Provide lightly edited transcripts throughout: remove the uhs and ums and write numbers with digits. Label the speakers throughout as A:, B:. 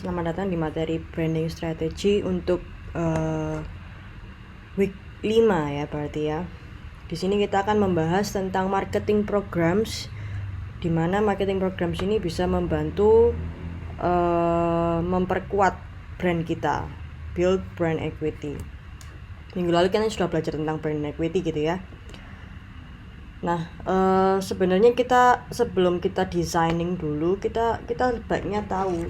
A: Selamat datang di materi branding strategy untuk week 5 ya berarti ya. Di sini kita akan membahas tentang marketing programs, di mana marketing programs ini bisa membantu memperkuat brand kita, build brand equity. Minggu lalu kita sudah belajar tentang brand equity gitu ya. Nah, sebenarnya kita sebelum kita designing dulu, kita baiknya tahu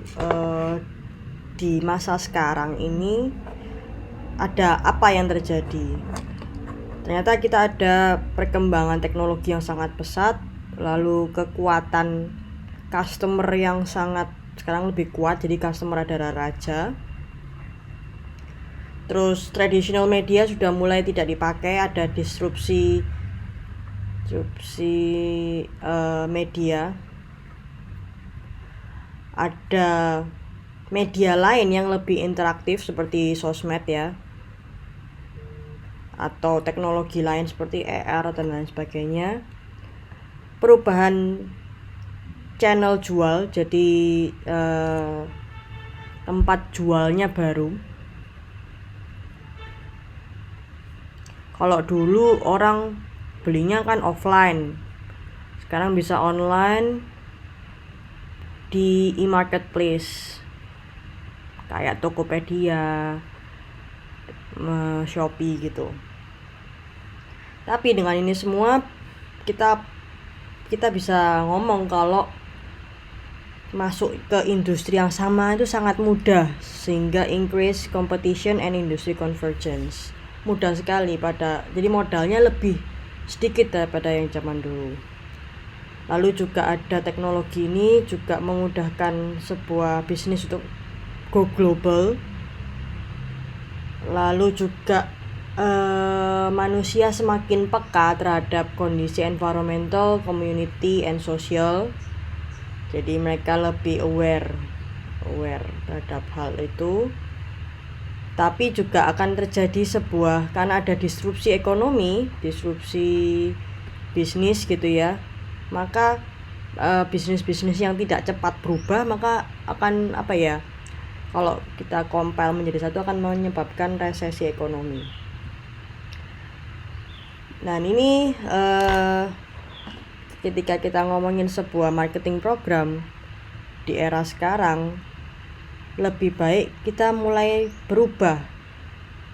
A: di masa sekarang ini ada apa yang terjadi. Ternyata kita ada perkembangan teknologi yang sangat pesat, lalu kekuatan customer yang sangat sekarang lebih kuat, jadi customer adalah raja. Terus traditional media sudah mulai tidak dipakai, ada disrupsi media. Ada media lain yang lebih interaktif seperti sosmed ya, atau teknologi lain seperti AR dan lain sebagainya. Perubahan channel jual, jadi tempat jualnya baru. Kalau dulu orang belinya kan offline, sekarang bisa online di e-marketplace kayak Tokopedia, Shopee gitu. Tapi dengan ini semua kita bisa ngomong kalau masuk ke industri yang sama itu sangat mudah, sehingga increase competition and industry convergence. Mudah sekali jadi modalnya lebih sedikit daripada yang zaman dulu. Lalu juga ada teknologi ini juga memudahkan sebuah bisnis untuk go global. Lalu juga manusia semakin peka terhadap kondisi environmental, community, and social. Jadi mereka lebih aware terhadap hal itu. Tapi juga akan terjadi karena ada disrupsi ekonomi, disrupsi bisnis gitu ya. Maka bisnis-bisnis yang tidak cepat berubah maka akan kalau kita compile menjadi satu akan menyebabkan resesi ekonomi. Nah ini ketika kita ngomongin sebuah marketing program di era sekarang, lebih baik kita mulai berubah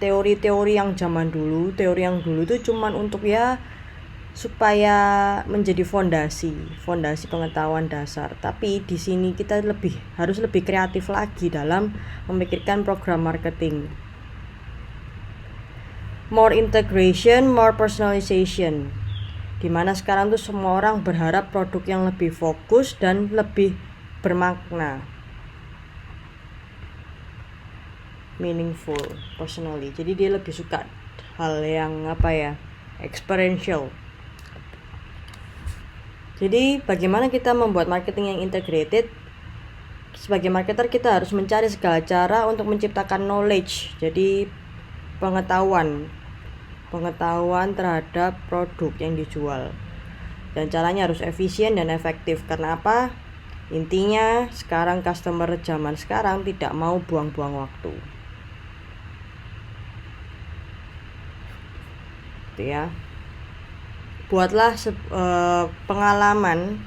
A: teori-teori yang zaman dulu. Teori yang dulu itu cuman untuk supaya menjadi fondasi pengetahuan dasar. Tapi di sini kita harus lebih kreatif lagi dalam memikirkan program marketing. More integration, more personalization. Dimana sekarang tuh semua orang berharap produk yang lebih fokus dan lebih bermakna, meaningful, personally. Jadi dia lebih suka hal yang experiential. Jadi bagaimana kita membuat marketing yang integrated? Sebagai marketer kita harus mencari segala cara untuk menciptakan knowledge, jadi pengetahuan terhadap produk yang dijual. Dan caranya harus efisien dan efektif. Karena apa? Intinya sekarang customer zaman sekarang tidak mau buang-buang waktu. Gitu ya. Buatlah pengalaman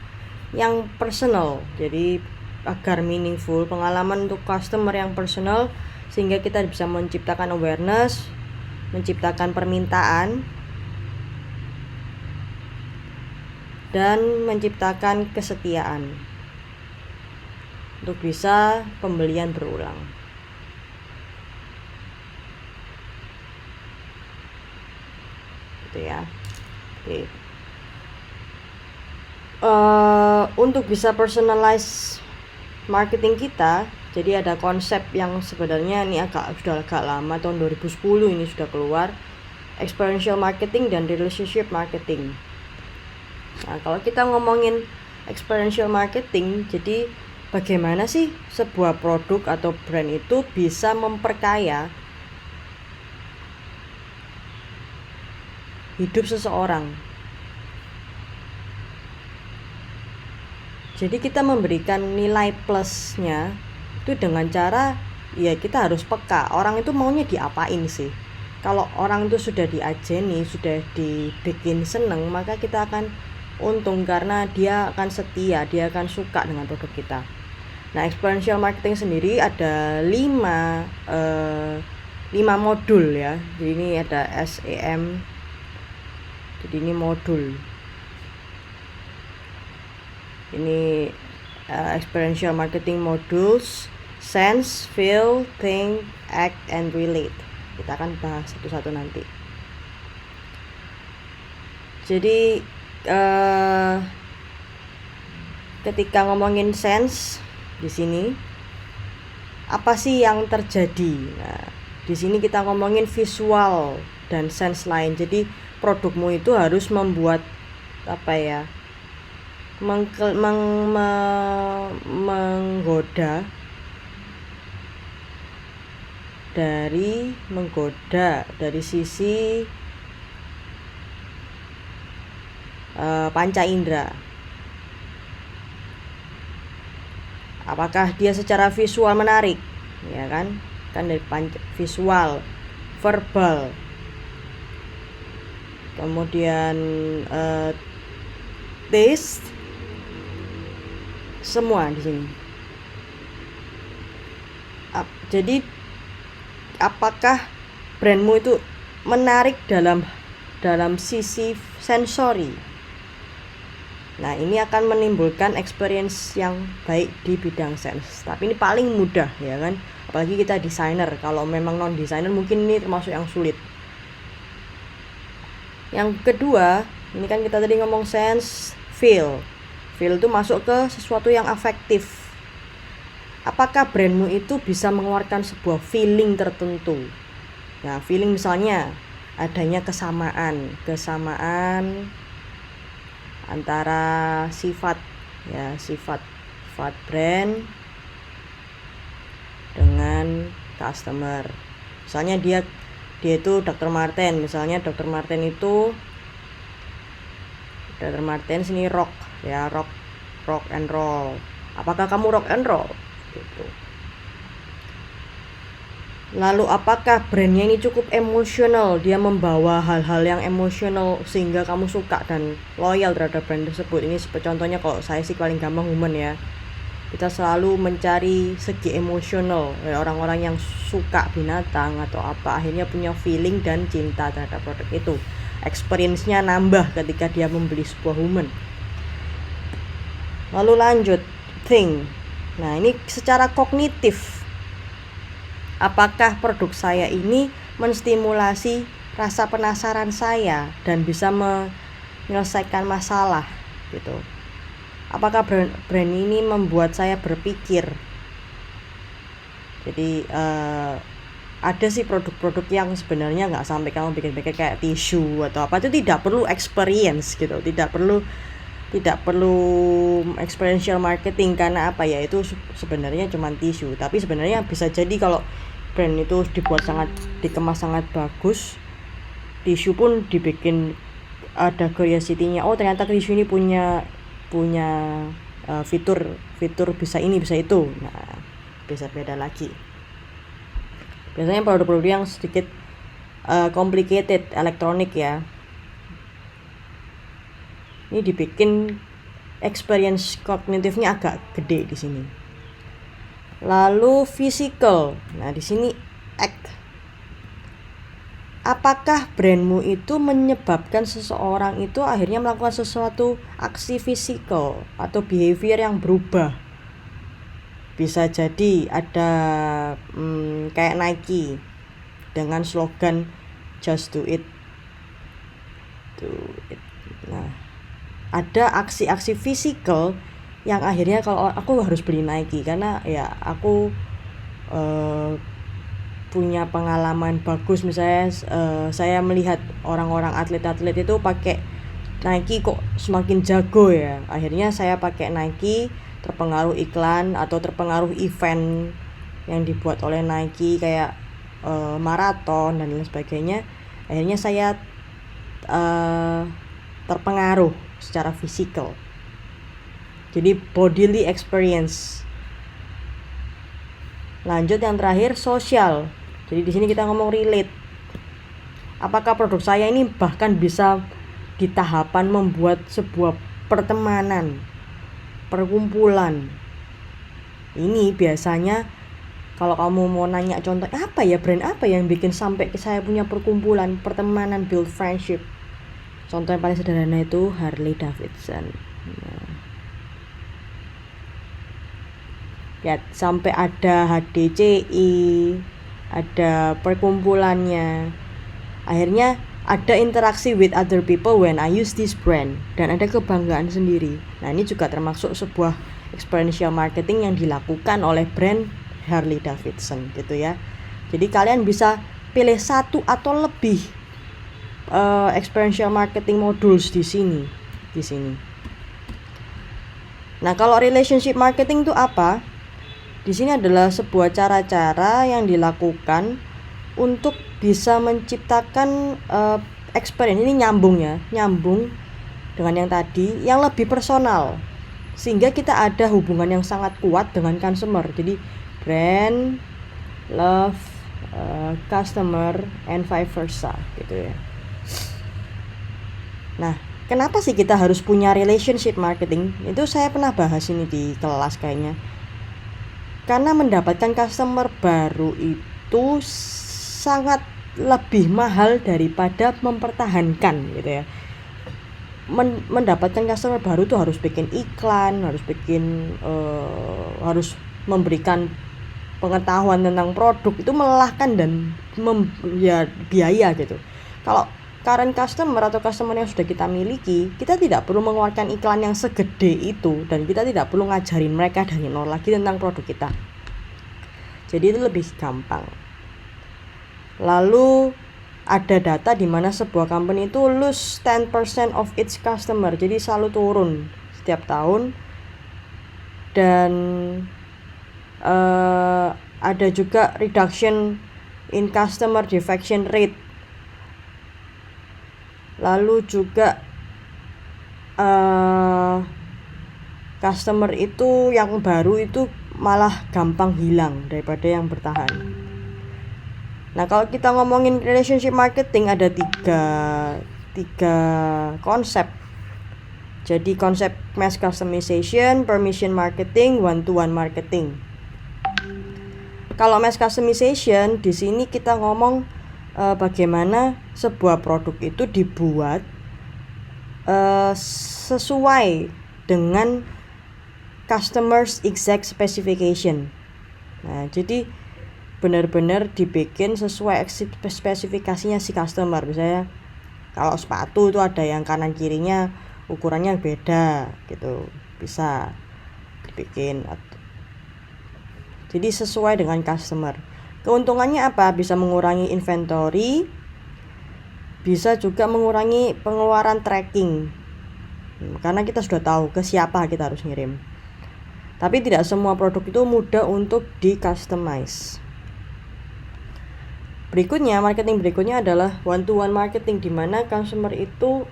A: yang personal, jadi agar meaningful, pengalaman untuk customer yang personal, sehingga kita bisa menciptakan awareness, menciptakan permintaan, dan menciptakan kesetiaan untuk bisa pembelian berulang. Gitu ya. Oke. Untuk bisa personalize marketing kita, jadi ada konsep yang sebenarnya ini sudah agak lama, tahun 2010 ini sudah keluar, experiential marketing dan relationship marketing. Nah, kalau kita ngomongin experiential marketing, jadi bagaimana sih sebuah produk atau brand itu bisa memperkaya hidup seseorang. Jadi kita memberikan nilai plusnya Itu dengan cara ya kita harus peka, orang itu maunya diapain sih. Kalau orang itu sudah diajeni, sudah dibikin seneng, maka kita akan untung karena dia akan setia, dia akan suka dengan produk kita. Nah, experiential marketing sendiri ada 5 modul ya. Jadi ini ada SEM. Jadi ini modul. Ini experiential marketing modules: sense, feel, think, act, and relate. Kita akan bahas satu-satu nanti. Jadi ketika ngomongin sense di sini, apa sih yang terjadi? Nah, di sini kita ngomongin visual dan sense lain. Jadi produkmu itu harus membuat apa ya? Menggoda dari sisi panca indera. Apakah dia secara visual menarik, ya kan? Kan dari visual, verbal, kemudian taste, semua di sini. Jadi apakah brandmu itu menarik dalam sisi sensori? Nah, ini akan menimbulkan experience yang baik di bidang sense. Tapi ini paling mudah ya kan, apalagi kita desainer. Kalau memang non desainer mungkin ini termasuk yang sulit. Yang kedua, ini kan kita tadi ngomong sense, feel. Feel itu masuk ke sesuatu yang afektif. Apakah brandmu itu bisa mengeluarkan sebuah feeling tertentu? Nah, feeling misalnya adanya kesamaan antara sifat brand dengan customer. Misalnya dia itu Dr. Marten, misalnya Dr. Marten sini rock and roll. Apakah kamu rock and roll? Gitu. Lalu apakah brandnya ini cukup emosional, dia membawa hal-hal yang emosional sehingga kamu suka dan loyal terhadap brand tersebut. Ini contohnya kalau saya sih paling gampang Human ya. Kita selalu mencari segi emosional, orang-orang yang suka binatang atau apa akhirnya punya feeling dan cinta terhadap produk itu. Experience-nya nambah ketika dia membeli sebuah Human. Lalu lanjut, think. Nah, ini secara kognitif. Apakah produk saya ini menstimulasi rasa penasaran saya dan bisa menyelesaikan masalah gitu. Apakah brand ini membuat saya berpikir. Jadi ada sih produk-produk yang sebenarnya nggak sampai kamu bikin-bikin kayak tisu atau apa, itu tidak perlu experience gitu, tidak perlu experiential marketing karena apa ya, itu sebenarnya cuma tisu. Tapi sebenarnya bisa jadi kalau brand itu dikemas sangat bagus, tisu pun dibikin ada curiosity-nya. Oh, ternyata tisu ini punya fitur bisa ini bisa itu. Nah, bisa beda lagi. Biasanya produk-produk yang sedikit complicated elektronik ya, ini dibikin experience kognitifnya agak gede di sini. Lalu physical. Nah, di sini act. Apakah brandmu itu menyebabkan seseorang itu akhirnya melakukan sesuatu aksi physical atau behavior yang berubah? Bisa jadi ada kayak Nike dengan slogan just do it. Nah, ada aksi-aksi fisikal yang akhirnya kalau aku harus beli Nike karena ya aku punya pengalaman bagus. Misalnya saya melihat orang-orang atlet-atlet itu pakai Nike kok semakin jago ya, akhirnya saya pakai Nike, terpengaruh iklan atau terpengaruh event yang dibuat oleh Nike kayak maraton dan lain sebagainya. Akhirnya saya terpengaruh secara fisikal. Jadi bodily experience. Lanjut yang terakhir, sosial. Jadi di sini kita ngomong relate. Apakah produk saya ini bahkan bisa di tahapan membuat sebuah pertemanan, perkumpulan. Ini biasanya kalau kamu mau nanya contoh apa ya, brand apa yang bikin sampai saya punya perkumpulan, pertemanan, build friendship. Contoh yang paling sederhana itu Harley Davidson. Nah, ya sampai ada HDCI, ada perkumpulannya. Akhirnya ada interaksi with other people when I use this brand, dan ada kebanggaan sendiri. Nah, ini juga termasuk sebuah experiential marketing yang dilakukan oleh brand Harley Davidson gitu ya. Jadi kalian bisa pilih satu atau lebih experiential marketing modules di sini. Nah, kalau relationship marketing itu apa? Di sini adalah sebuah cara-cara yang dilakukan untuk bisa menciptakan experience. Ini nyambung dengan yang tadi, yang lebih personal, sehingga kita ada hubungan yang sangat kuat dengan consumer. Jadi brand, love, customer, and vice versa gitu ya. Nah, kenapa sih kita harus punya relationship marketing? Itu saya pernah bahas ini di kelas kayaknya. Karena mendapatkan customer baru itu sangat lebih mahal daripada mempertahankan gitu ya. Mendapatkan customer baru tuh harus bikin iklan, harus memberikan pengetahuan tentang produk, itu melelahkan dan biaya gitu. Kalau current customer atau customer yang sudah kita miliki, kita tidak perlu mengeluarkan iklan yang segede itu, dan kita tidak perlu ngajarin mereka dari nol lagi tentang produk kita. Jadi itu lebih gampang. Lalu ada data di mana sebuah company itu lose 10% of its customer, jadi selalu turun setiap tahun. Dan ada juga reduction in customer defection rate. Lalu juga customer itu yang baru itu malah gampang hilang daripada yang bertahan. Nah, kalau kita ngomongin relationship marketing ada tiga konsep. Jadi konsep mass customization, permission marketing, one-to-one marketing. Kalau mass customization, di sini kita ngomong bagaimana sebuah produk itu dibuat sesuai dengan customers exact specification. Nah, jadi benar-benar dibikin sesuai spesifikasinya si customer. Misalnya kalau sepatu itu ada yang kanan kirinya ukurannya beda gitu, bisa dibikin. Jadi sesuai dengan customer. Keuntungannya apa? Bisa mengurangi inventory, bisa juga mengurangi pengeluaran tracking, karena kita sudah tahu ke siapa kita harus ngirim. Tapi tidak semua produk itu mudah untuk di-customize. Marketing berikutnya adalah one-to-one marketing, di mana consumer itu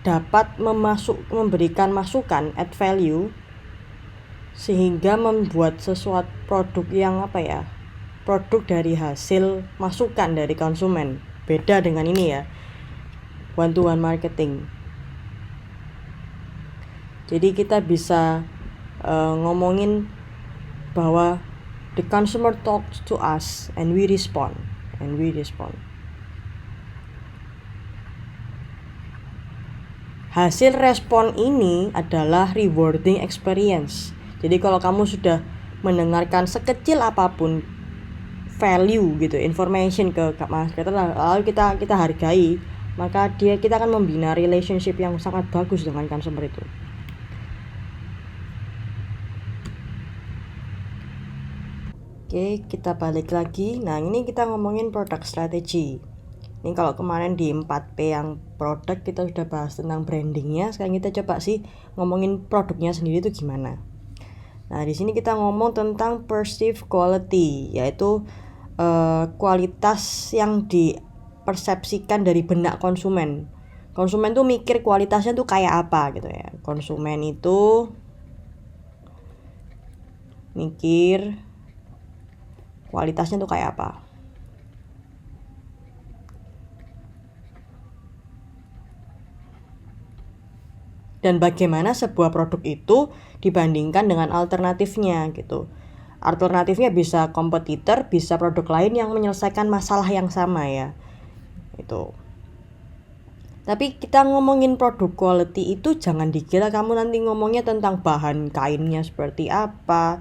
A: dapat memberikan masukan, add value, sehingga membuat sesuatu produk yang produk dari hasil masukan dari konsumen. Beda dengan ini ya, one-to-one marketing. Jadi kita bisa ngomongin bahwa the consumer talks to us and we respond. Hasil respon ini adalah rewarding experience. Jadi kalau kamu sudah mendengarkan sekecil apapun value gitu, information ke marketer, lalu kita hargai, maka kita akan membina relationship yang sangat bagus dengan consumer itu. Oke, kita balik lagi. Nah, ini kita ngomongin product strategy. Ini kalau kemarin di 4P yang produk kita sudah bahas tentang brandingnya, sekarang kita coba sih ngomongin produknya sendiri itu gimana. Nah, di sini kita ngomong tentang perceived quality, yaitu kualitas yang dipersepsikan dari benak konsumen. Konsumen tuh mikir kualitasnya tuh kayak apa gitu ya. Konsumen itu mikir kualitasnya tuh kayak apa. Dan bagaimana sebuah produk itu dibandingkan dengan alternatifnya gitu. Alternatifnya bisa kompetitor, bisa produk lain yang menyelesaikan masalah yang sama ya. Itu. Tapi kita ngomongin produk quality itu jangan dikira kamu nanti ngomongnya tentang bahan kainnya seperti apa,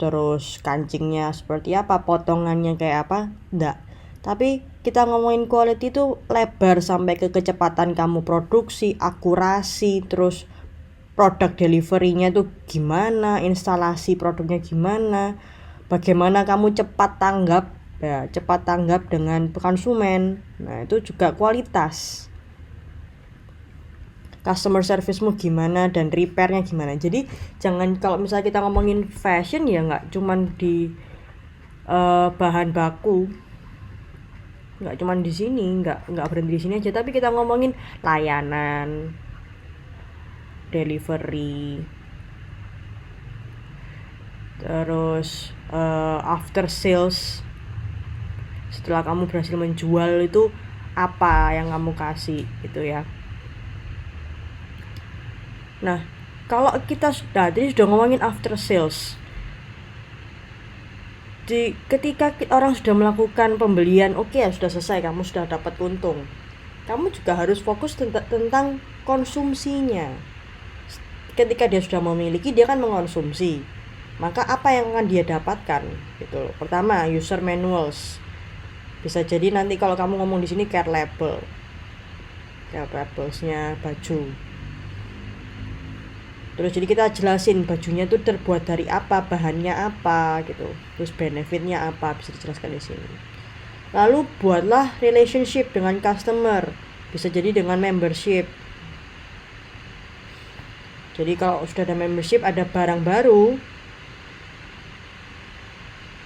A: terus kancingnya seperti apa, potongannya kayak apa, enggak. Tapi kita ngomongin quality itu lebar sampai ke kecepatan kamu produksi, akurasi, terus produk delivery-nya tuh gimana, instalasi produknya gimana, bagaimana kamu cepat tanggap dengan konsumen. Nah, itu juga kualitas. Customer service-mu gimana dan repair-nya gimana. Jadi jangan, kalau misalnya kita ngomongin fashion ya nggak cuman di bahan baku, nggak cuman di sini, nggak berhenti di sini aja, tapi kita ngomongin layanan, delivery, terus after sales, setelah kamu berhasil menjual itu apa yang kamu kasih gitu ya. Nah, kalau kita sudah ngomongin after sales, ketika orang sudah melakukan pembelian, oke, sudah selesai, kamu sudah dapat untung, kamu juga harus fokus tentang konsumsinya. Ketika dia sudah memiliki, dia kan mengkonsumsi, maka apa yang akan dia dapatkan gitu. Pertama, user manuals. Bisa jadi nanti kalau kamu ngomong di sini care labelsnya baju. Terus jadi kita jelasin bajunya itu terbuat dari apa, bahannya apa gitu. Terus benefitnya apa, bisa dijelaskan di sini. Lalu buatlah relationship dengan customer. Bisa jadi dengan membership. Jadi kalau sudah ada membership, ada barang baru,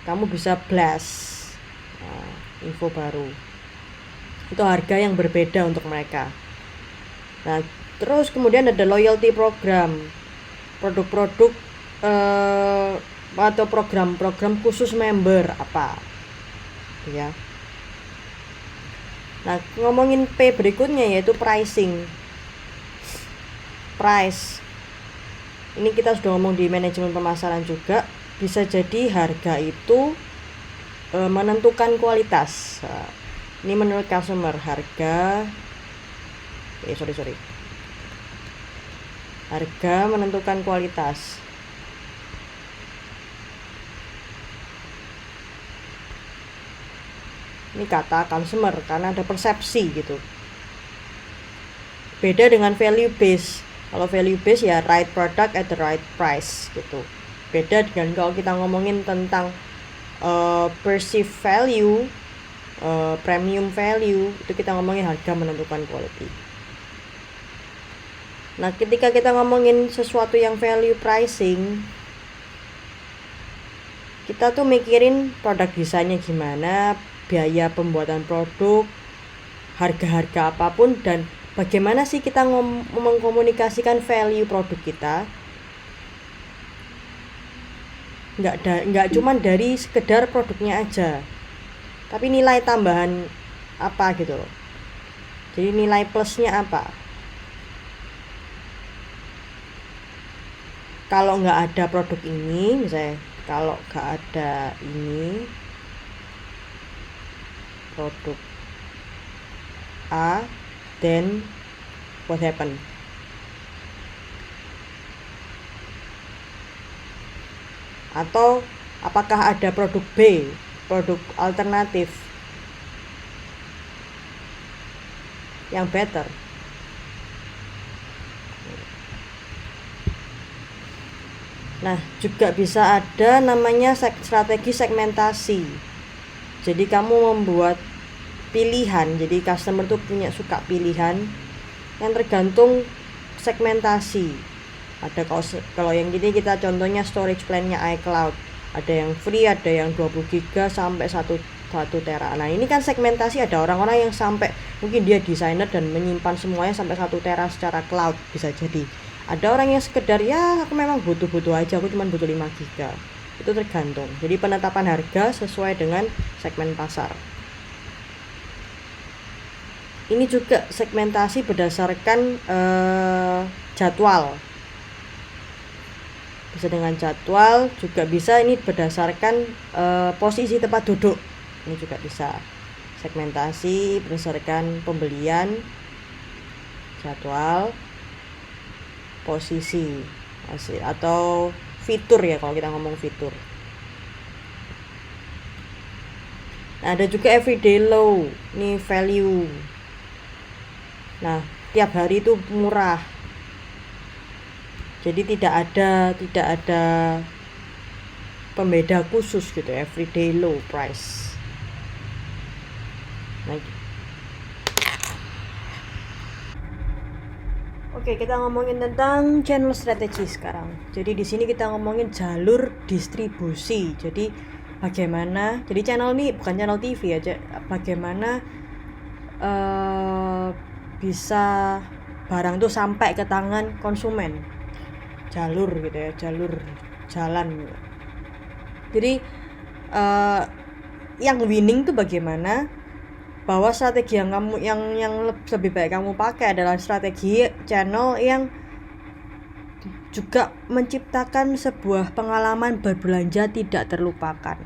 A: kamu bisa blast info baru. Itu harga yang berbeda untuk mereka. Nah, terus kemudian ada loyalty program, produk-produk atau program-program khusus member apa, ya. Nah, ngomongin P berikutnya yaitu pricing. Price. Ini kita sudah ngomong di manajemen pemasaran juga. Bisa jadi harga itu menentukan kualitas. Ini menurut customer, harga harga menentukan kualitas. Ini kata consumer karena ada persepsi gitu. Beda dengan value base. Kalau value base ya right product at the right price gitu. Beda dengan kalau kita ngomongin tentang perceived value, premium value, itu kita ngomongin harga menentukan quality. Nah, ketika kita ngomongin sesuatu yang value pricing, kita tuh mikirin produk desainnya gimana, biaya pembuatan produk, harga-harga apapun, dan bagaimana sih kita mengkomunikasikan value produk kita. Nggak cuma dari sekedar produknya aja, tapi nilai tambahan apa gitu loh. Jadi nilai plusnya apa. Kalau nggak ada produk ini, misalnya kalau nggak ada ini produk A, then what happen? Atau apakah ada produk B, produk alternatif yang better? Nah, juga bisa ada namanya strategi segmentasi. Jadi kamu membuat pilihan, jadi customer tuh punya suka pilihan yang tergantung segmentasi. Ada kalau yang gini kita contohnya storage plan-nya iCloud. Ada yang free, ada yang 20 GB sampai 1 tera. Nah, ini kan segmentasi, ada orang-orang yang sampai mungkin dia desainer dan menyimpan semuanya sampai 1 tera secara cloud, bisa jadi. Ada orang yang sekedar ya aku memang butuh aja, aku cuma butuh 5 GB. Itu tergantung. Jadi penetapan harga sesuai dengan segmen pasar. Ini juga segmentasi berdasarkan jadwal. Bisa dengan jadwal, juga bisa ini berdasarkan posisi tempat duduk. Ini juga bisa. Segmentasi berdasarkan pembelian, jadwal, posisi, atau fitur ya kalau kita ngomong fitur. Nah, ada juga everyday low, ini value. Nah, tiap hari itu murah. Jadi tidak ada pembeda khusus gitu, everyday low price. Nah, oke, kita ngomongin tentang channel strategy sekarang. Jadi di sini kita ngomongin jalur distribusi. Jadi bagaimana? Jadi channel ini bukan channel TV aja. Bagaimana bisa barang tuh sampai ke tangan konsumen. Jalur gitu ya, jalur jalan gitu. Jadi yang winning tuh bagaimana? Bahwa strategi yang lebih baik kamu pakai adalah strategi channel yang juga menciptakan sebuah pengalaman berbelanja tidak terlupakan.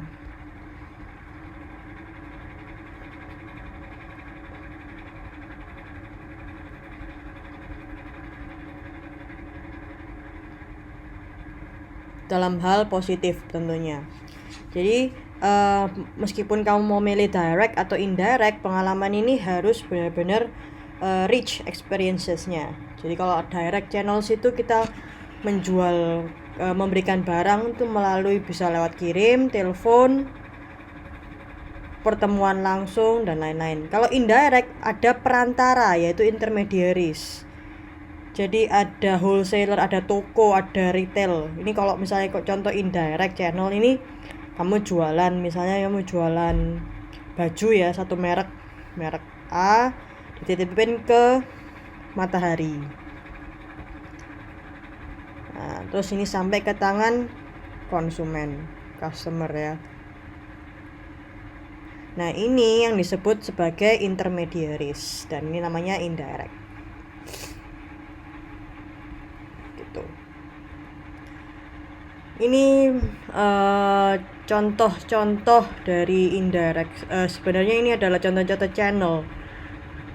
A: Dalam hal positif tentunya. Jadi meskipun kamu mau milih direct atau indirect, pengalaman ini harus benar-benar rich experiences-nya. Jadi kalau direct channels itu kita menjual, memberikan barang itu melalui bisa lewat kirim, telepon, pertemuan langsung dan lain-lain. Kalau indirect ada perantara yaitu intermediaries. Jadi ada wholesaler, ada toko, ada retail. Ini kalau misalnya contoh indirect channel ini, kamu jualan, misalnya kamu jualan baju ya, satu merek A dititipin ke Matahari. Nah, terus ini sampai ke tangan konsumen, customer ya. Nah, ini yang disebut sebagai intermediaries dan ini namanya indirect. Gitu. Ini contoh-contoh dari indirect. Sebenarnya ini adalah contoh-contoh channel,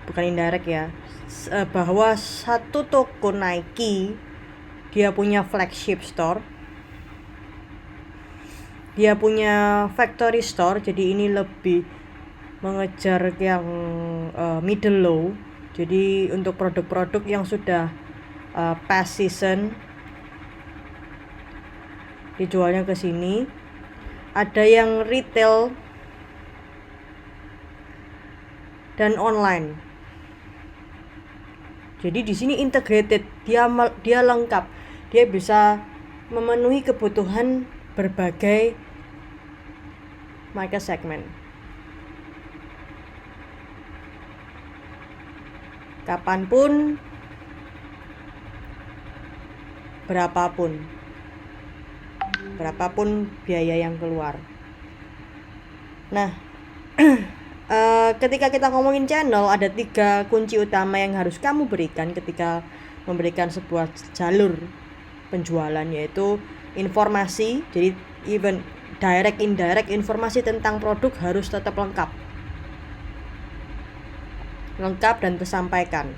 A: bukan indirect ya. Bahwa satu toko Nike dia punya flagship store, dia punya factory store. Jadi ini lebih mengejar yang middle low. Jadi untuk produk-produk yang sudah past season dijualnya ke sini. Ada yang retail dan online. Jadi di sini integrated, dia lengkap. Dia bisa memenuhi kebutuhan berbagai market segment. Kapanpun, berapapun biaya yang keluar. Nah, ketika kita ngomongin channel, ada 3 kunci utama yang harus kamu berikan ketika memberikan sebuah jalur penjualan, yaitu informasi. Jadi even direct indirect, informasi tentang produk harus tetap lengkap dan tersampaikan.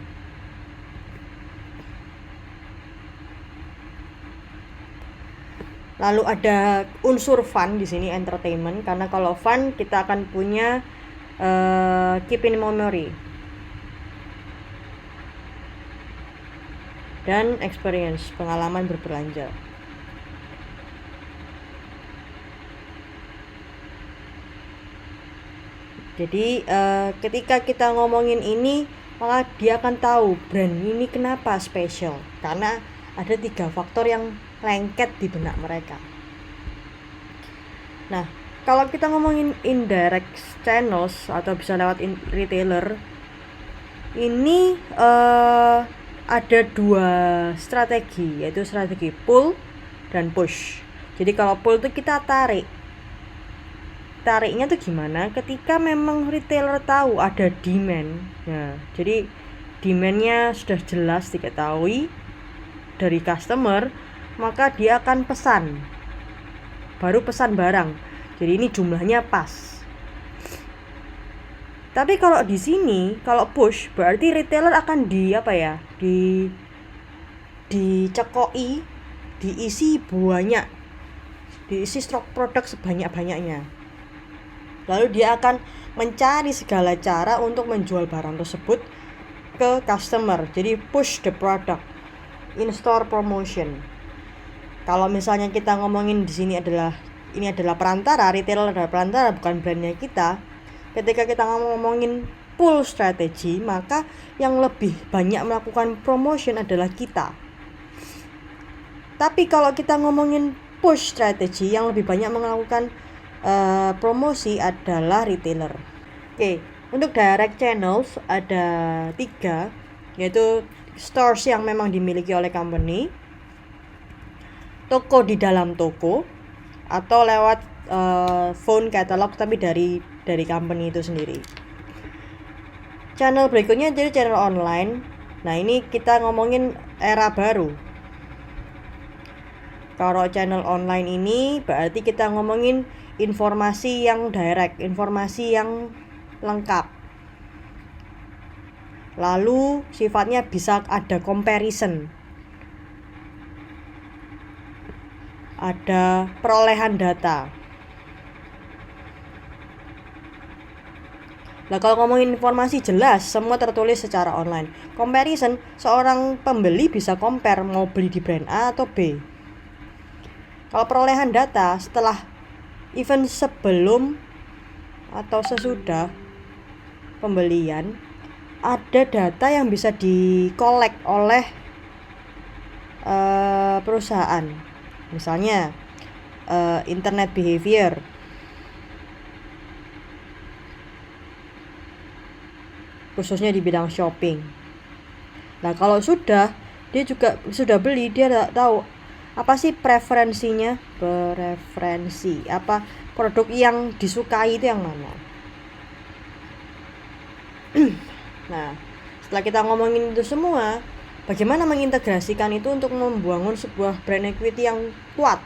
A: Lalu ada unsur fun di sini, entertainment, karena kalau fun kita akan punya keep in memory dan experience, pengalaman berbelanja. Jadi ketika kita ngomongin ini, maka dia akan tahu brand ini kenapa spesial, karena ada 3 faktor yang lengket di benak mereka. Nah, kalau kita ngomongin indirect channels atau bisa lewat retailer, ini ada 2 strategi, yaitu strategi pull dan push. Jadi kalau pull itu kita tariknya tuh gimana? Ketika memang retailer tahu ada demand. Nah, jadi demandnya sudah jelas diketahui dari customer, maka dia akan pesan, baru pesan barang. Jadi ini jumlahnya pas. Tapi kalau di sini, kalau push berarti retailer akan dicekoi, diisi banyak, diisi stok produk sebanyak-banyaknya. Lalu dia akan mencari segala cara untuk menjual barang tersebut ke customer. Jadi push the product, in-store promotion. Kalau misalnya kita ngomongin di sini ini adalah perantara, retailer adalah perantara, bukan brandnya kita. Ketika kita ngomongin pull strategy, maka yang lebih banyak melakukan promotion adalah kita. Tapi kalau kita ngomongin push strategy, yang lebih banyak melakukan promosi adalah retailer. Oke, untuk direct channels ada 3, yaitu stores yang memang dimiliki oleh company, toko di dalam toko, atau lewat phone catalog tapi dari company itu sendiri. Channel berikutnya jadi channel online. Nah, ini kita ngomongin era baru. Kalau channel online ini berarti kita ngomongin informasi yang direct, informasi yang lengkap. Lalu sifatnya bisa ada comparison, ada perolehan data. Nah, kalau ngomongin informasi jelas, semua tertulis secara online. Comparison, seorang pembeli bisa compare mau beli di brand A atau B. Kalau perolehan data, setelah even sebelum atau sesudah pembelian, ada data yang bisa di-collect oleh perusahaan. Misalnya internet behavior, khususnya di bidang shopping. Nah, kalau dia juga sudah beli, dia tahu apa sih preferensi apa produk yang disukai itu yang mana. Nah, setelah kita ngomongin itu semua, bagaimana mengintegrasikan itu untuk membangun sebuah brand equity yang kuat.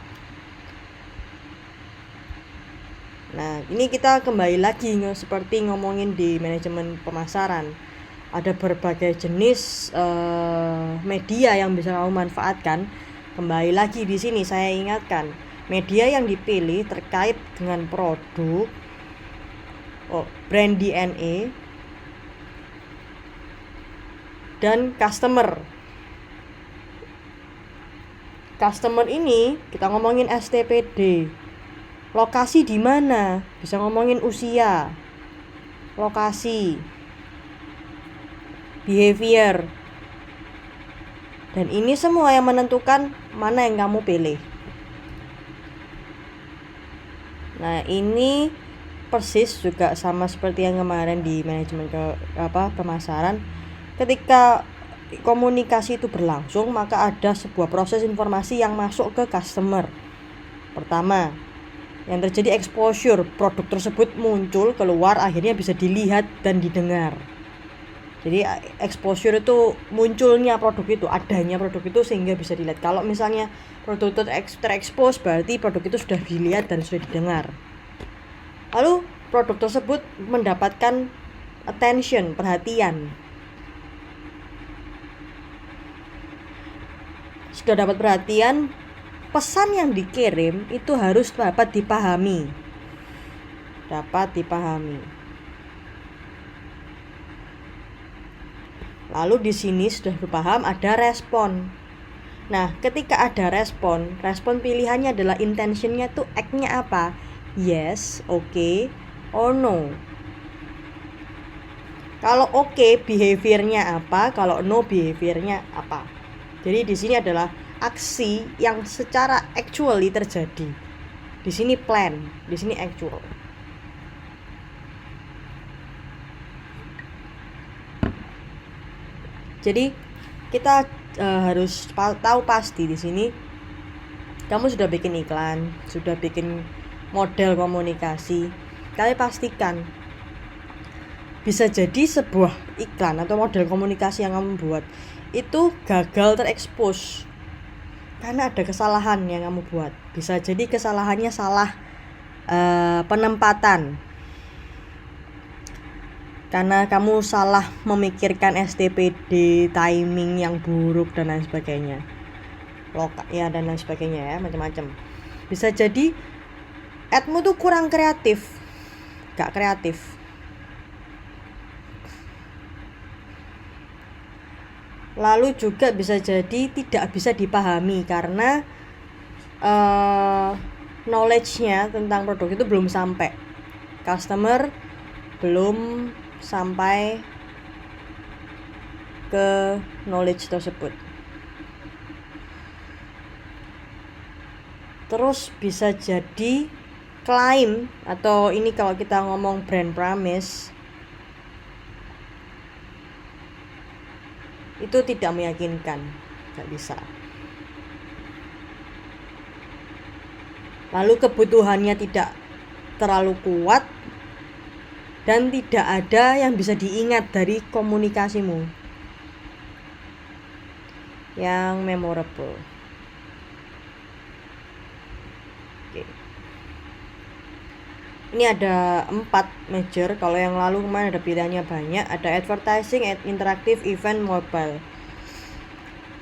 A: Nah, ini kita kembali lagi seperti ngomongin di manajemen pemasaran. Ada berbagai jenis media yang bisa kamu manfaatkan. Kembali lagi di sini saya ingatkan, media yang dipilih terkait dengan produk, brand DNA, dan customer. Customer ini kita ngomongin STPD. Lokasi di mana? Bisa ngomongin usia, lokasi, behavior. Dan ini semua yang menentukan mana yang kamu pilih. Nah, ini persis juga sama seperti yang kemarin di manajemen pemasaran. Ketika komunikasi itu berlangsung, maka ada sebuah proses informasi yang masuk ke customer. Pertama, yang terjadi exposure, produk tersebut muncul, keluar, akhirnya bisa dilihat dan didengar. Jadi exposure itu munculnya produk itu, adanya produk itu sehingga bisa dilihat. Kalau misalnya produk itu terekspos, berarti produk itu sudah dilihat dan sudah didengar. Lalu produk tersebut mendapatkan attention, perhatian. Sudah dapat perhatian, pesan yang dikirim itu harus dapat dipahami. Lalu di sini sudah berpaham, ada respon. Nah, ketika ada respon pilihannya adalah intentionnya tuh act-nya apa? Yes, okay, or no. Kalau okay, behavior-nya apa? Kalau no, behavior-nya apa? Jadi di sini adalah aksi yang secara actually terjadi. Di sini plan, di sini actual. Jadi kita harus tahu pasti di sini kamu sudah bikin iklan, sudah bikin model komunikasi, kalian pastikan bisa jadi sebuah iklan atau model komunikasi yang kamu buat itu gagal terekspos karena ada kesalahan yang kamu buat. Bisa jadi kesalahannya salah penempatan, karena kamu salah memikirkan STPD, timing yang buruk dan lain sebagainya, dan lain sebagainya ya, macam-macam. Bisa jadi admu tuh kurang kreatif, gak kreatif. Lalu juga bisa jadi tidak bisa dipahami karena knowledge-nya tentang produk itu belum sampai. Customer belum sampai ke knowledge tersebut. Terus bisa jadi klaim, atau ini kalau kita ngomong brand promise, itu tidak meyakinkan, nggak bisa. Lalu kebutuhannya tidak terlalu kuat dan tidak ada yang bisa diingat dari komunikasimu yang memorable. Oke. Ini ada 4 major. Kalau yang lalu kemarin ada pilihannya banyak. Ada advertising, interactive, event, mobile.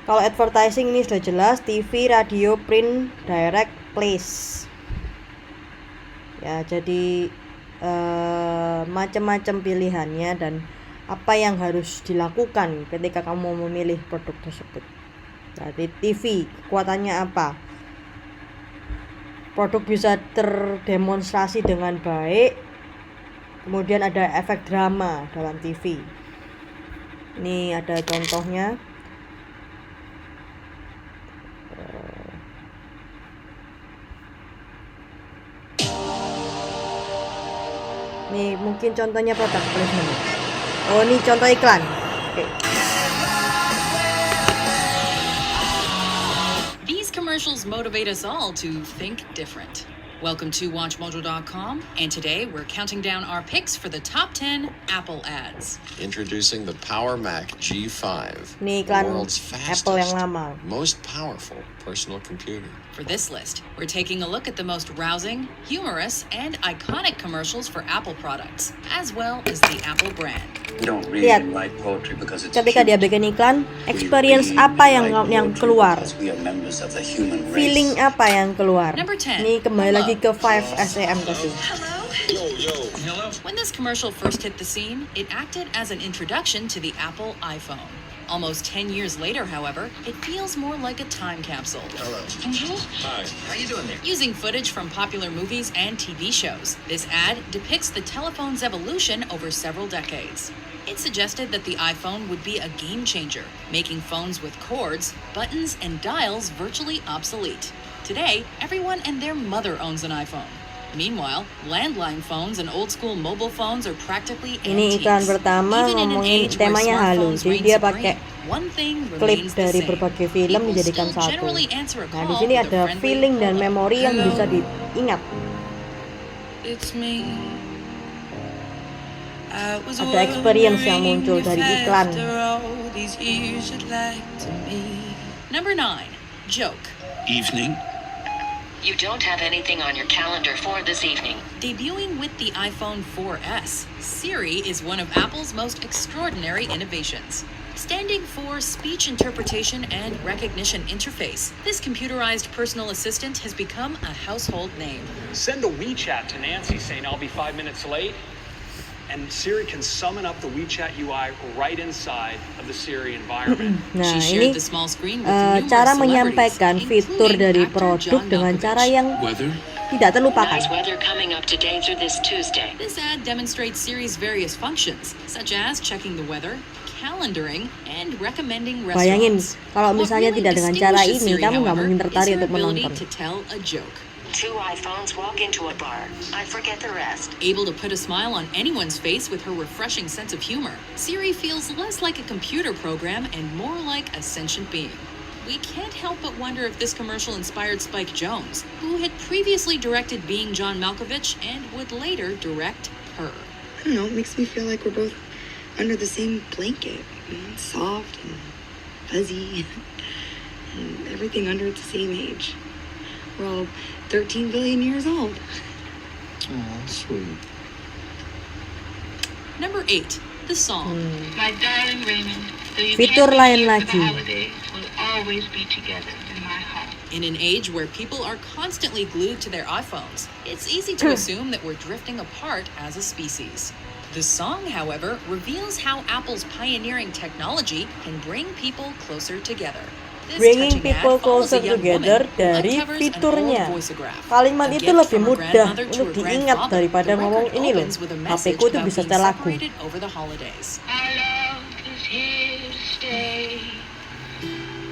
A: Kalau advertising ini sudah jelas, TV, radio, print, direct, place. Ya, jadi macam-macam pilihannya dan apa yang harus dilakukan ketika kamu memilih produk tersebut. Jadi TV, kekuatannya apa? Produk bisa terdemonstrasi dengan baik. Kemudian ada efek drama dalam TV. Ini ada contohnya. Ini mungkin contohnya product placement. Oh, ini contoh iklan. Oke.
B: Commercials motivate us all to think different. Welcome to WatchMojo.com, and today we're counting down our picks for the top 10 Apple ads.
C: Introducing the Power Mac G5,
A: Ini
C: the
A: iklan
C: world's
A: Apple yang
C: fastest,
A: lama.
C: most powerful personal computer.
B: For this list, we're taking a look at the most rousing, humorous, and iconic commercials for Apple products, as well as the Apple brand.
D: We don't read
A: Lihat,
D: and write poetry because it's
A: ketika dia
D: cute.
A: bikin iklan,
D: We
A: experience
D: read
A: apa
D: and write
A: yang
D: poetry
A: keluar,
D: because we are members of the human race.
A: feeling apa yang keluar.
B: Number 10,
A: Ini kembali lagi ke 5
B: Hello.
A: SEM tadi.
B: When this commercial first hit the scene, it acted as an introduction to the Apple iPhone. Almost 10 years later, however, it feels more like a time capsule.
C: Hello. Hi. How you doing there?
B: Using footage from popular movies and TV shows, this ad depicts the telephone's evolution over several decades. It suggested that the iPhone would be a game changer, making phones with cords, buttons, and dials virtually obsolete. Today, everyone and their mother owns an iPhone. Meanwhile, landline phones and old-school mobile phones are practically
A: Ini
B: antiques.
A: iklan pertama
B: Even in an
A: ngomongin
B: age where
A: temanya halu,
B: smartphones
A: jadi
B: reign
A: dia
B: supreme,
A: pakai
B: one thing
A: klip
B: remains the
A: dari
B: same.
A: berbagai film
B: People
A: dijadikan
B: still
A: satu.
B: generally answer a
A: Nah, di
B: call
A: sini
B: with a
A: ada
B: friendly
A: feeling dan
B: hello.
A: memori yang
B: Hello,
A: bisa diingat.
B: it's me.
A: Ada experience yang muncul dari iklan.
B: Number 9, joke.
E: Evening.
F: You don't have anything on your calendar for this evening.
B: Debuting with the iPhone 4S, Siri is one of Apple's most extraordinary innovations. Standing for Speech Interpretation and Recognition Interface, this computerized personal assistant has become a household name.
E: Send a WeChat to Nancy saying I'll be 5 minutes late, and Siri can summon up the WeChat UI right inside of the Siri environment.
A: Nah,
B: She
A: ini
B: shared the small screen with numerous
A: cara
B: celebrities,
A: menyampaikan fitur
B: including
A: dari
B: actor
A: produk
B: John
A: dengan
B: Malkovich.
A: cara yang
E: Weather?
A: tidak terlupakan.
F: Nice weather coming up today through this Tuesday.
B: This ad demonstrates Siri's various functions, such as checking the weather, calendaring, and recommending
A: Bayangin,
B: restaurants.
A: kalau
B: What
A: misalnya
B: really
A: tidak dengan cara
B: distinguishes
A: ini,
B: Siri,
A: kamu nggak
B: however,
A: mungkin
B: is
A: tertarik
B: her
A: untuk
B: ability
A: menonton.
B: to tell a joke.
F: 2 iPhones walk into a bar. I forget the rest.
B: Able to put a smile on anyone's face with her refreshing sense of humor, Siri feels less like a computer program and more like a sentient being. we can't help but wonder if this commercial inspired Spike Jonze, who had previously directed Being John Malkovich and would later direct Her.
G: I don't know, it makes me feel like we're both under the same blanket. It's soft and fuzzy and everything under the same age. We're all 13 billion years old.
C: Oh, sweet.
B: Number 8, the song.
F: My darling Raymond, though you
A: Fitur
F: can't be
A: lain
F: here for
A: lagi.
F: the holidays, we'll always be together in my heart.
B: In an age where people are constantly glued to their iPhones, it's easy to assume that we're drifting apart as a species. The song, however, reveals how Apple's pioneering technology can bring people closer together. This
A: Bringing
B: touching ad
A: people
B: follows a
A: closer
B: young
A: together
B: woman who
A: dari
B: uncovers an
A: fiturnya.
B: old voiceograph.
A: Kalimat
B: A
A: itu
B: gift
A: lebih
B: from her
A: mudah
B: grandmother to
A: untuk
B: her
A: diingat
B: grandfather.
A: daripada
B: The
A: ngomong
B: record
A: ini loh.
B: opens with a
A: HP
B: message
A: ku itu
B: about
A: bisa
B: being
A: setel lagu.
B: separated over the holidays.
F: Our love is here to stay,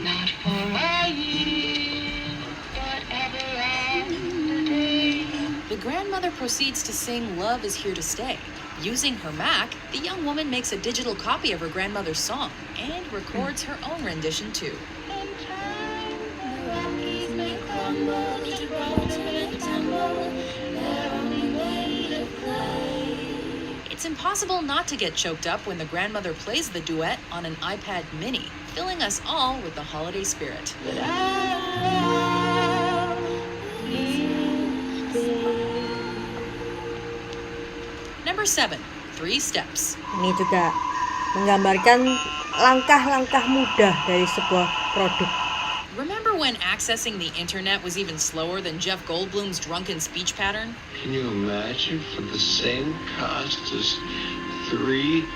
F: not for a year, but ever after day.
B: The grandmother proceeds to sing Love is Here to Stay. Using her Mac, the young woman makes a digital copy of her grandmother's song and records her own rendition too. It's impossible not to get choked up when the grandmother plays the duet on an iPad mini, filling us all with the holiday spirit. Number 7, 3 Steps.
A: Ini juga menggambarkan langkah-langkah mudah dari sebuah produk.
B: Remember when accessing the internet was even slower than Jeff Goldblum's drunken speech pattern?
C: Can you imagine for the same cost as 3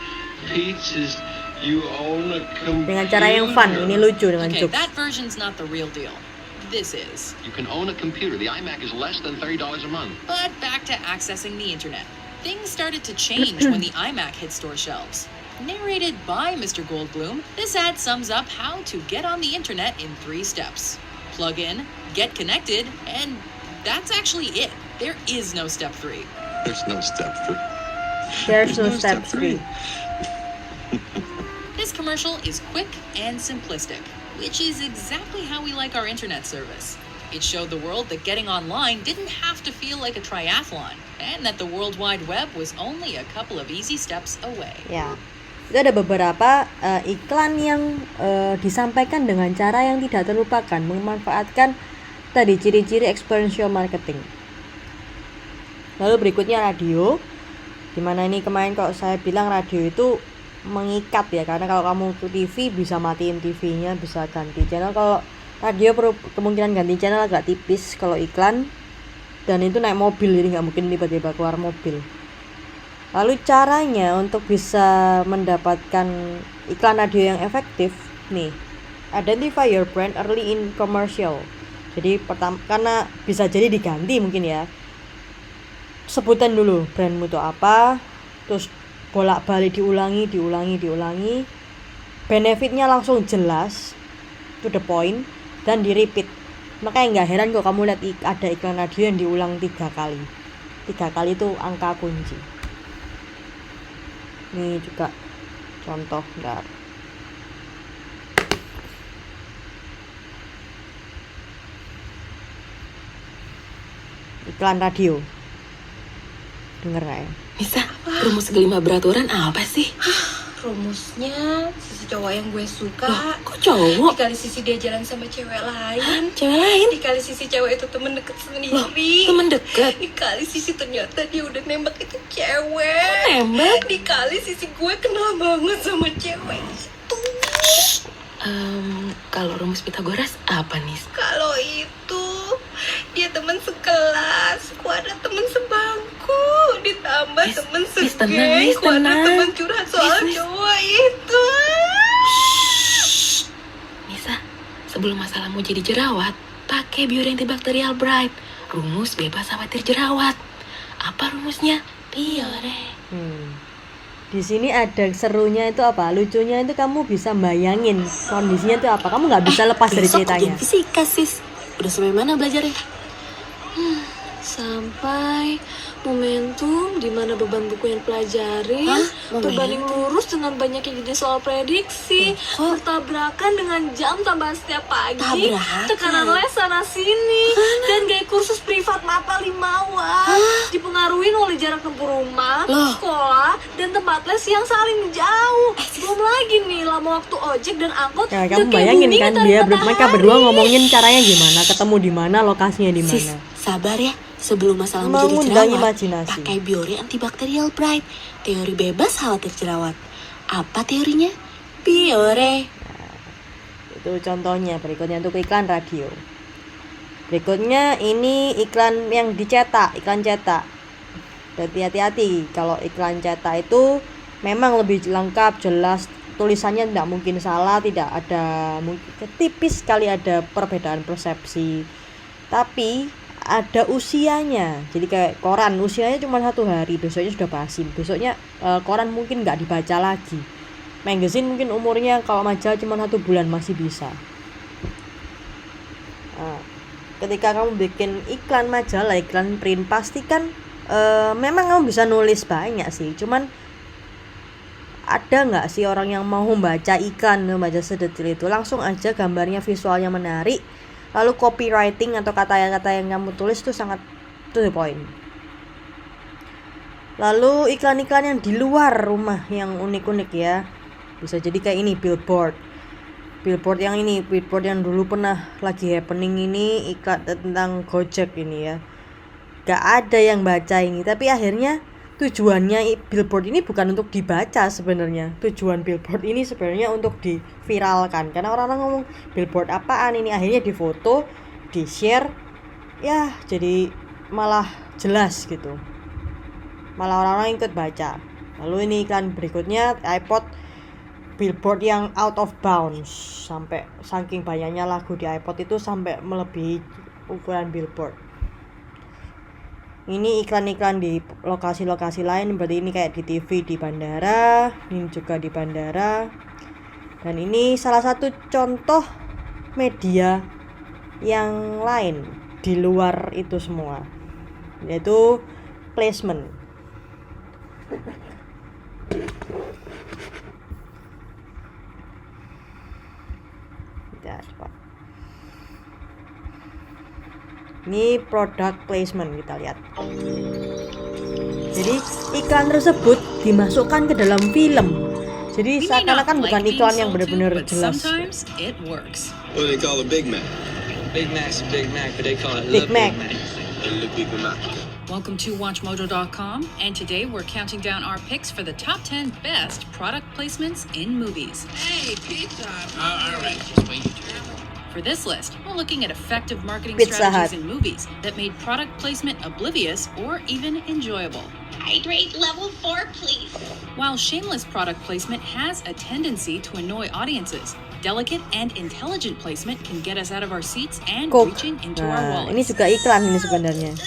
C: pizzas you own a computer?
A: Dengan cara yang fun, ini lucu dengan
B: Okay,
A: jokes.
B: that version's not the real deal. This is.
C: You can own a computer. The iMac is less than $30 a month.
B: But back to accessing the internet. Things started to change when the iMac hit store shelves. Narrated by Mr. Goldblum, this ad sums up how to get on the internet in 3 steps. Plug in, get connected, and that's actually it. There is no step 3.
C: There's no step 3.
A: There's no step 3.
B: This commercial is quick and simplistic, which is exactly how we like our internet service. It showed the world that getting online didn't have to feel like a triathlon, and that the World Wide Web was only a couple of easy steps away.
A: Ya, itu ada beberapa iklan yang disampaikan dengan cara yang tidak terlupakan, memanfaatkan tadi ciri-ciri experiential marketing. Lalu berikutnya radio, dimana ini kemarin kalau saya bilang radio itu mengikat ya, karena kalau kamu ke TV bisa matiin TV-nya, bisa ganti channel. Kalau radio kemungkinan ganti channel agak tipis kalau iklan, dan itu naik mobil, jadi nggak mungkin tiba-tiba keluar mobil. Lalu caranya untuk bisa mendapatkan iklan radio yang efektif nih, identify your brand early in commercial. Jadi pertama, karena bisa jadi diganti mungkin ya, sebutan dulu brandmu itu apa, terus bolak-balik diulangi, benefitnya langsung jelas, to the point, dan di repeat. Makanya nggak heran kok kamu lihat ada iklan radio yang diulang 3 kali. 3 kali itu angka kunci. Ini juga contoh, bentar. Iklan radio. Denger nggak ya?
H: Nisa, rumus kelima beraturan apa sih?
I: Rumusnya sisi cowok yang gue suka.
H: Loh, kok cowok?
I: Dikali sisi dia jalan sama cewek lain.
H: Cewek lain?
I: Dikali sisi cewek itu temen deket sendiri.
H: Loh, temen deket?
I: Dikali sisi ternyata dia udah nembak itu cewek.
H: Kok nembak?
I: Dikali sisi gue kenal banget sama cewek itu.
H: Kalau rumus Pitagoras apa nih?
I: Kalau itu dia teman sekelas, ku ada teman sebangku, ditambah
H: Miss,
I: teman
H: Miss, tenang,
I: segeng,
H: Miss,
I: ku ada
H: tenang.
I: teman curhat soal
H: Miss.
I: cowok itu.
H: Nisa, sebelum masalahmu jadi jerawat, pakai Biore Antibacterial Bright. Rumus bebas khawatir jerawat. Apa rumusnya? Biore.
A: Di sini ada serunya itu apa? Lucunya itu kamu bisa bayangin kondisinya itu apa. Kamu nggak bisa lepas dari
H: Besok
A: ceritanya.
H: ujian fisika, sis. Udah sampai mana belajarnya?
I: Sampai
H: Momentum di mana beban buku yang pelajari berbanding lurus dengan banyaknya jenis soal prediksi, bertabrakan dengan jam tambahan setiap pagi, tekanan les sana sini, dan gaya kursus privat mata 5 dipengaruhi oleh jarak tempuh rumah, sekolah, dan tempat les yang saling jauh. Belum lagi nih lama waktu ojek dan angkot.
A: Nah, kamu bayangin kan mereka berdua ngomongin caranya gimana, ketemu di mana, lokasinya di mana.
H: Sis, sabar ya. Sebelum masalah menjadi jerawat, pakai Biore antibakterial Bright. Teori bebas khawatir jerawat. Apa teorinya? Biore.
A: Nah, itu contohnya. Berikutnya untuk iklan radio. Berikutnya ini iklan yang dicetak, iklan cetak. Berarti hati-hati, kalau iklan cetak itu memang lebih lengkap, jelas, tulisannya tidak mungkin salah, tidak ada, tipis sekali ada perbedaan persepsi. Tapi ada usianya, jadi kayak koran usianya cuma 1 hari, besoknya sudah basi, besoknya koran mungkin nggak dibaca lagi. Magazine mungkin umurnya kalau majalah cuma 1 bulan masih bisa. Nah, ketika kamu bikin iklan majalah, iklan print, pastikan memang kamu bisa nulis banyak sih, cuman ada nggak sih orang yang mau membaca iklan, membaca sedetil itu? Langsung aja gambarnya, visualnya menarik, lalu copywriting atau kata-kata yang kamu tulis itu sangat to the point. Lalu iklan-iklan yang di luar rumah yang unik-unik ya, bisa jadi kayak ini, billboard yang ini, billboard yang dulu pernah lagi happening ini, iklan tentang Gojek ini ya. Gak ada yang baca ini, tapi akhirnya tujuannya billboard ini bukan untuk dibaca sebenarnya. Tujuan billboard ini sebenarnya untuk diviralkan, karena orang-orang ngomong billboard apaan ini, akhirnya difoto, di-share, ya jadi malah jelas gitu, malah orang-orang ikut baca. Lalu ini iklan berikutnya, iPod, billboard yang out of bounds, sampai saking banyaknya lagu di iPod itu sampai melebihi ukuran billboard. Ini iklan-iklan di lokasi-lokasi lain, berarti ini kayak di TV di bandara, ini juga di bandara. Dan ini salah satu contoh media yang lain di luar itu semua, yaitu placement. Ya, cepat. Ini product placement, kita lihat. Jadi iklan tersebut dimasukkan ke dalam film. Jadi seakan-akan bukan iklan yang benar-benar jelas.
B: It works.
C: What do they call a Big Mac? Big Mac's a Big Mac, but they call it
A: Big Mac.
C: Le Big Mac.
B: Welcome to WatchMojo.com, and today we're counting down our picks for the top 10 best product placements in movies.
F: Hey, pizza.
D: All right, just wait your turn.
B: For this list, we're looking at effective marketing
A: Pizza
B: strategies
A: Hut.
B: in movies that made product placement oblivious or even enjoyable.
I: Hydrate level 4, please.
B: While shameless product placement has a tendency to annoy audiences, delicate and intelligent placement can get us out of our seats and
A: Coke.
B: reaching into our
A: Nah,
B: wallets.
A: ini juga iklan ini sebenarnya,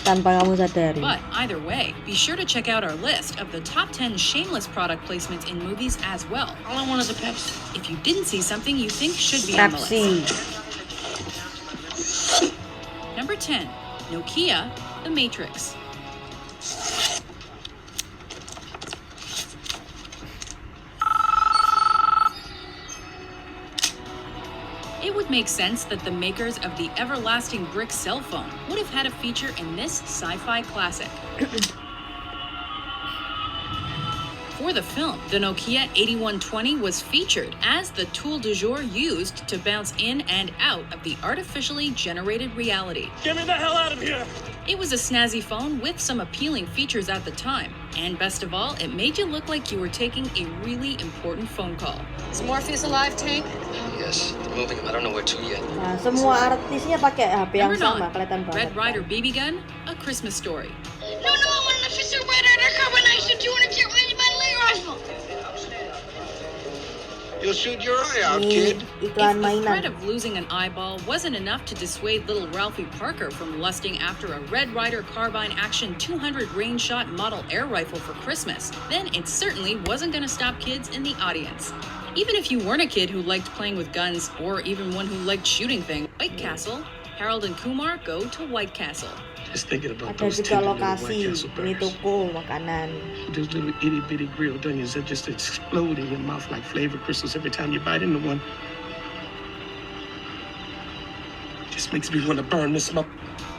A: tanpa kamu sadari.
B: But either way, be sure to check out our list of the top 10 shameless product placements in movies as well.
D: All I want is a Pepsi.
B: If you didn't see something you think should be on the list.
A: Pepsi.
B: Number 10, Nokia, The Matrix. It would make sense that the makers of the everlasting brick cell phone would have had a feature in this sci-fi classic. For the film, the Nokia 8120 was featured as the tool du jour used to bounce in and out of the artificially generated reality.
E: Get me the hell out of here!
B: It was a snazzy phone with some appealing features at the time, and best of all, it made you look like you were taking a really important phone call.
F: Is Morpheus alive, Tank?
D: Yes, they're moving him. I don't know where to yet.
A: Nah, semua artisnya pakai HP yang
B: Number
A: sama,
B: 9,
A: kelihatan banget.
B: Red Ryder BB Gun, A Christmas Story.
I: No, I want an official red rider carbonized 200 tier range by layer rifle.
C: You'll shoot your eye out,
A: Ini
C: kid.
A: iklan
B: If the threat
A: mainan.
B: of losing an eyeball wasn't enough to dissuade little Ralphie Parker from lusting after a Red Ryder Carbine Action 200 range shot model air rifle for Christmas, then it certainly wasn't going to stop kids in the audience. Even if you weren't a kid who liked playing with guns, or even one who liked shooting things, White Castle, Harold and Kumar go to White Castle.
C: Just thinking about
A: Ada
C: those
A: juga
C: tender little White
A: lokasi,
C: Castle
A: ini
C: burgers.
A: toko makanan.
C: Those little itty bitty grilled onions that just explode in your mouth like flavor crystals every time you bite into one. Just makes me want to burn this up.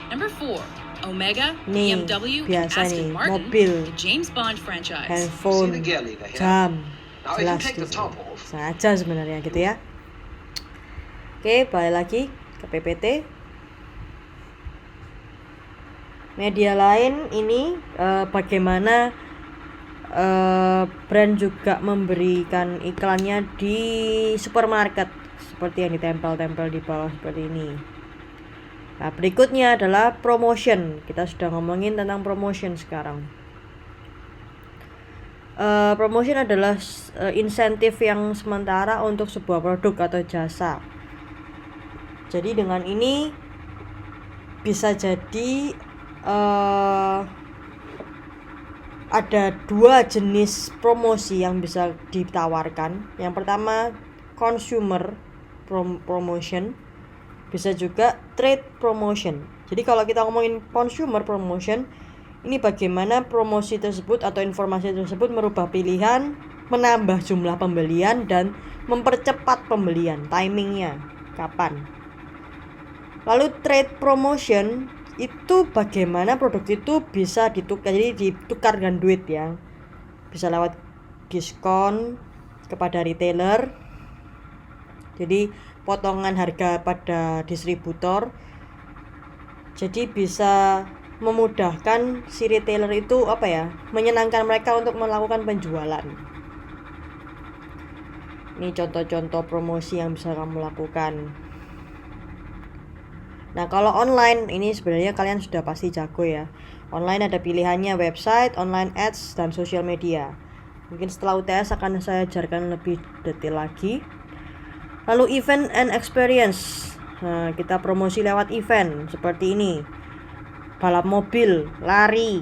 B: Number 4. Omega,
A: Nih,
B: BMW, and
A: biasa
B: Aston
A: nih,
B: Martin,
A: mobil,
B: the James Bond franchise.
A: handphone, jam, jelas
D: the
A: gitu.
D: top off.
A: Sengaja sebenarnya gitu ya. Oke, balik lagi ke PPT. Media lain ini bagaimana brand juga memberikan iklannya di supermarket seperti yang ditempel-tempel di bawah seperti ini. Nah, berikutnya adalah promotion. Kita sudah ngomongin tentang promotion sekarang. Promotion adalah insentif yang sementara untuk sebuah produk atau jasa. Jadi dengan ini bisa jadi ada 2 jenis promosi yang bisa ditawarkan. Yang pertama consumer promotion, bisa juga trade promotion. Jadi kalau kita ngomongin consumer promotion, ini bagaimana promosi tersebut atau informasi tersebut merubah pilihan, menambah jumlah pembelian, dan mempercepat pembelian, timingnya kapan. Lalu trade promotion itu bagaimana produk itu bisa ditukar, jadi ditukar dengan duit ya, bisa lewat diskon kepada retailer, jadi potongan harga pada distributor, jadi bisa memudahkan si retailer itu menyenangkan mereka untuk melakukan penjualan. Ini contoh-contoh promosi yang bisa kamu lakukan. Nah, kalau online ini sebenarnya kalian sudah pasti jago ya. Online ada pilihannya website, online ads, dan social media. Mungkin setelah UTS akan saya ajarkan lebih detail lagi. Lalu event and experience. Nah, kita promosi lewat event seperti ini. Balap mobil, lari.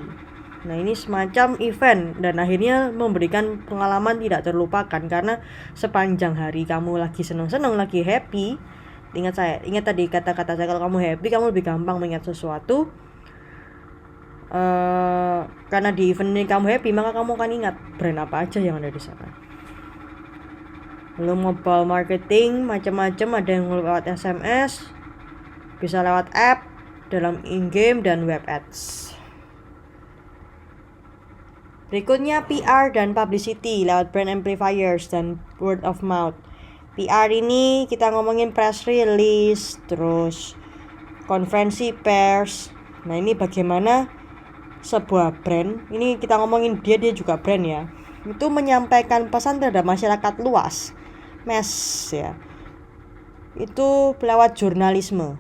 A: Nah, ini semacam event dan akhirnya memberikan pengalaman tidak terlupakan karena sepanjang hari kamu lagi senang-senang, lagi happy. Ingat tadi kata-kata saya, kalau kamu happy kamu lebih gampang mengingat sesuatu. Karena di event ini kamu happy, maka kamu akan ingat brand apa aja yang ada di sana. Lalu mobile marketing macam-macam, ada yang lewat SMS, bisa lewat app, dalam in-game, dan web ads. Berikutnya PR dan publicity lewat brand amplifiers dan word of mouth. PR ini kita ngomongin press release, terus konferensi pers. Nah, ini bagaimana sebuah brand, ini kita ngomongin dia juga brand ya, itu menyampaikan pesan terhadap masyarakat luas, mass ya. Itu lewat jurnalisme.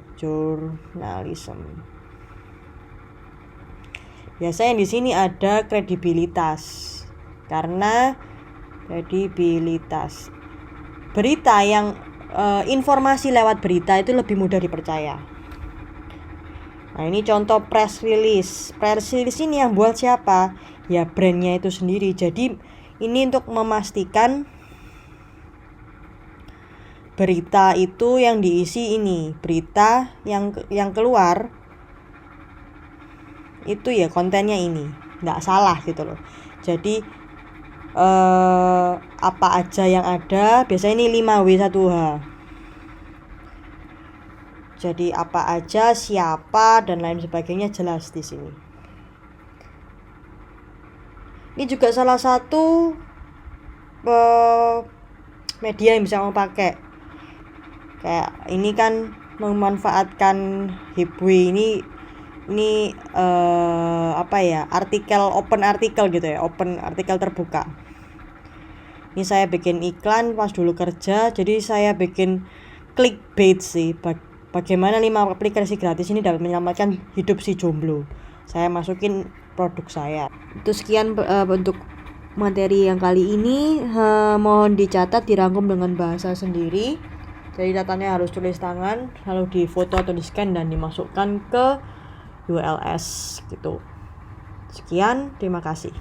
A: Biasanya di sini ada kredibilitas. Karena kredibilitas berita yang informasi lewat berita itu lebih mudah dipercaya. Nah, ini contoh press release. Press release ini yang buat siapa? Ya brandnya itu sendiri. Jadi ini untuk memastikan berita itu yang diisi ini, berita yang keluar itu ya kontennya ini nggak salah gitu loh. Jadi apa aja yang ada, biasanya ini 5W1H. Jadi apa aja, siapa, dan lain sebagainya jelas di sini. Ini juga salah satu media yang bisa kamu pakai. Kayak ini kan memanfaatkan Hibwi ini artikel, open artikel gitu ya, open artikel terbuka. Ini saya bikin iklan pas dulu kerja, jadi saya bikin clickbait sih. Bagaimana 5 aplikasi gratis ini dapat menyelamatkan hidup si jomblo. Saya masukin produk saya. Itu sekian untuk materi yang kali ini. Mohon dicatat, dirangkum dengan bahasa sendiri. Jadi datanya harus tulis tangan, lalu difoto atau di scan dan dimasukkan ke ULS gitu. Sekian, terima kasih.